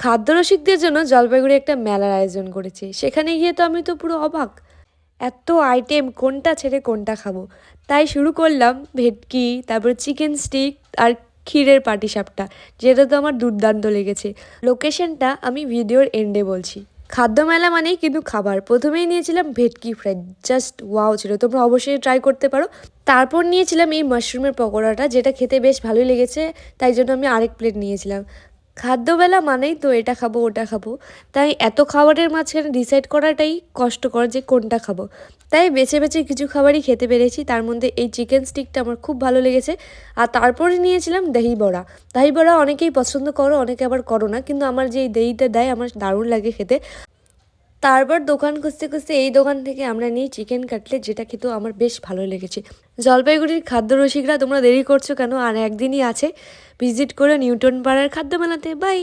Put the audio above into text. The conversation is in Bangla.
খাদ্যরসিকদের জন্য জলপাইগুড়ি একটা মেলার আয়োজন করেছে। সেখানে গিয়ে তো আমি তো পুরো অবাক। এত আইটেম কোনটা ছেড়ে কোনটা খাবো। তাই শুরু করলাম ভেটকি, তারপর চিকেন স্টিক আর ক্ষীরের পাটিসাপটা, যেটা তো আমার দুর্দান্ত লেগেছে। লোকেশনটা আমি ভিডিওর এন্ডে বলছি। খাদ্য মেলা মানেই কিন্তু খাবার। প্রথমেই নিয়েছিলাম ভেটকি ফ্রাই, জাস্ট ওয়াও ছিল, তোমরা অবশ্যই ট্রাই করতে পারো। তারপর নিয়েছিলাম এই মাশরুমের পকোড়াটা, যেটা খেতে বেশ ভালোই লেগেছে, তাই জন্য আমি আরেক প্লেট নিয়েছিলাম। খাদ্যবেলা মানেই তো এটা খাবো ওটা খাবো, তাই এত খাবারের মাঝখানে ডিসাইড করাটাই কষ্টকর যে কোনটা খাবো। তাই বেছে বেছে কিছু খাবারই খেতে পেরেছি। তার মধ্যে এই চিকেন স্টিকটা আমার খুব ভালো লেগেছে। আর তারপরে নিয়েছিলাম দহি বড়া। দহি বড়া অনেকেই পছন্দ করো, অনেকে আবার করো না, কিন্তু আমার যে এই দহিটা দেয় আমার দারুণ লাগে খেতে। তারপর দোকান খুঁজতে খুঁজতে এই দোকান থেকে আমরা নিই চিকেন কাটলেট, যেটা খেতেও আমার বেশ ভালো লেগেছে। জলপাইগুড়ির খাদ্য রসিকরা তোমরা দেরি করছো কেন? আর একদিনই আছে, ভিজিট করে নিউটন পাড়ার খাদ্য মেলাতে। বাই।